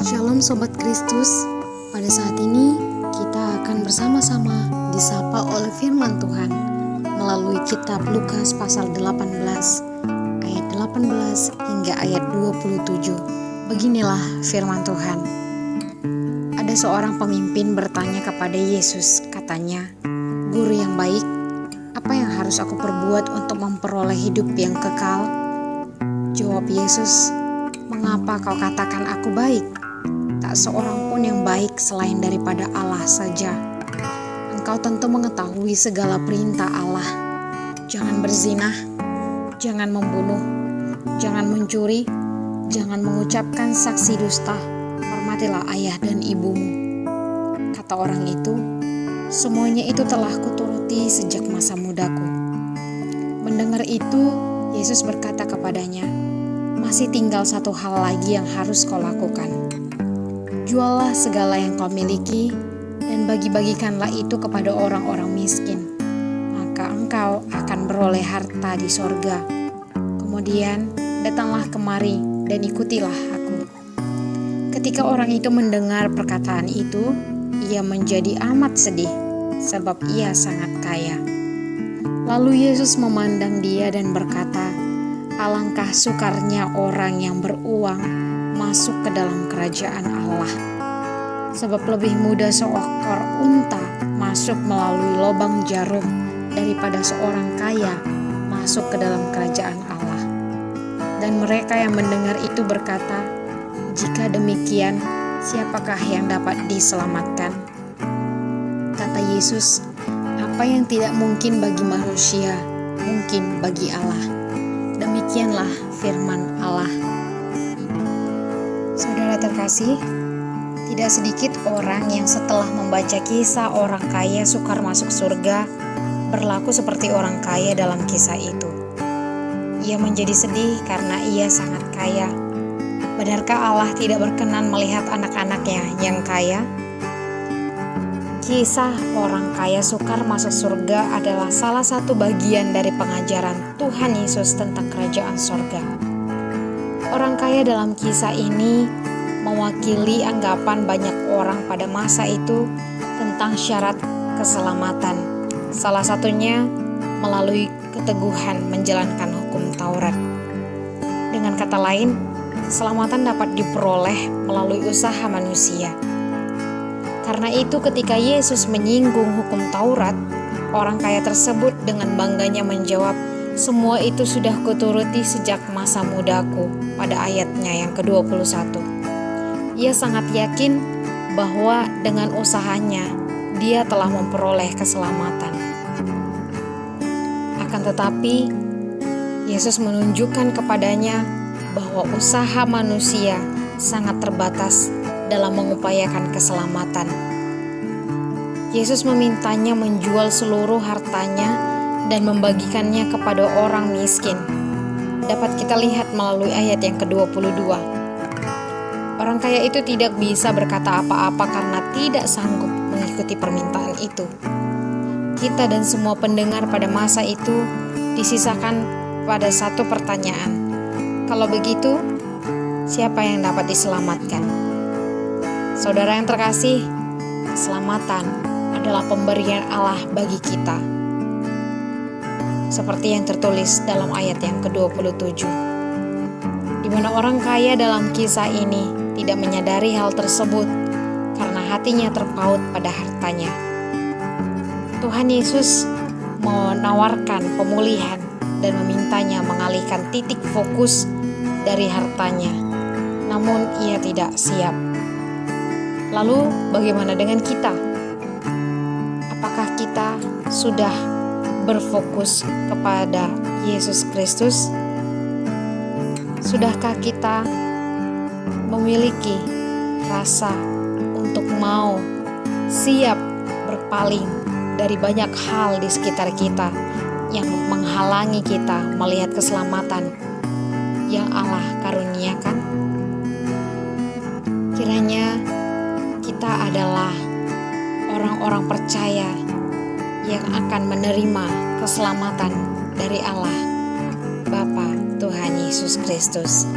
Shalom Sobat Kristus. Pada saat ini kita akan bersama-sama disapa oleh firman Tuhan melalui kitab Lukas pasal 18 ayat 18 hingga ayat 27. Beginilah firman Tuhan. Ada seorang pemimpin bertanya kepada Yesus, katanya, "Guru yang baik, apa yang harus aku perbuat untuk memperoleh hidup yang kekal?" Jawab Yesus, "Mengapa kau katakan aku baik? Tak seorang pun yang baik selain daripada Allah saja. Engkau tentu mengetahui segala perintah Allah. Jangan berzinah, jangan membunuh, jangan mencuri, jangan mengucapkan saksi dusta, hormatilah ayah dan ibumu." Kata orang itu, "Semuanya itu telah kuturuti sejak masa mudaku." Mendengar itu, Yesus berkata kepadanya, "Masih tinggal satu hal lagi yang harus kau lakukan. Juallah segala yang kau miliki dan bagi-bagikanlah itu kepada orang-orang miskin. Maka engkau akan beroleh harta di sorga. Kemudian datanglah kemari dan ikutilah aku." Ketika orang itu mendengar perkataan itu, ia menjadi amat sedih, sebab ia sangat kaya. Lalu Yesus memandang dia dan berkata, "Alangkah sukarnya orang yang beruang masuk ke dalam kerajaan Allah. Sebab lebih mudah seekor unta masuk melalui lubang jarum daripada seorang kaya masuk ke dalam kerajaan Allah." Dan mereka yang mendengar itu berkata, "Jika demikian, siapakah yang dapat diselamatkan?" Kata Yesus, "Apa yang tidak mungkin bagi manusia, mungkin bagi Allah." Demikianlah firman Allah. Saudara terkasih, tidak sedikit orang yang setelah membaca kisah orang kaya sukar masuk surga, berlaku seperti orang kaya dalam kisah itu. Ia menjadi sedih karena ia sangat kaya. Benarkah Allah tidak berkenan melihat anak-anaknya yang kaya? Kisah orang kaya sukar masuk surga adalah salah satu bagian dari pengajaran Tuhan Yesus tentang kerajaan surga. Orang kaya dalam kisah ini mewakili anggapan banyak orang pada masa itu tentang syarat keselamatan. Salah satunya melalui keteguhan menjalankan hukum Taurat. Dengan kata lain, keselamatan dapat diperoleh melalui usaha manusia. Karena itu ketika Yesus menyinggung hukum Taurat, orang kaya tersebut dengan bangganya menjawab, "Semua itu sudah kuturuti sejak masa mudaku," pada ayatnya yang ke-21. Ia sangat yakin bahwa dengan usahanya dia telah memperoleh keselamatan. Akan tetapi, Yesus menunjukkan kepadanya bahwa usaha manusia sangat terbatas dalam mengupayakan keselamatan. Yesus memintanya menjual seluruh hartanya dan membagikannya kepada orang miskin. Dapat kita lihat melalui ayat yang ke-22. Orang kaya itu tidak bisa berkata apa-apa karena tidak sanggup mengikuti permintaan itu. Kita dan semua pendengar pada masa itu disisakan pada satu pertanyaan. Kalau begitu, siapa yang dapat diselamatkan? Saudara yang terkasih, keselamatan adalah pemberian Allah bagi kita. Seperti yang tertulis dalam ayat yang ke-27, di mana orang kaya dalam kisah ini tidak menyadari hal tersebut karena hatinya terpaut pada hartanya. Tuhan Yesus menawarkan pemulihan dan memintanya mengalihkan titik fokus dari hartanya, namun ia tidak siap. Lalu bagaimana dengan kita? Apakah kita sudah berfokus kepada Yesus Kristus? Sudahkah kita memiliki rasa untuk mau siap berpaling dari banyak hal di sekitar kita yang menghalangi kita melihat keselamatan yang Allah karuniakan? Kiranya kita adalah orang-orang percaya yang akan menerima keselamatan dari Allah Bapa Tuhan Yesus Kristus.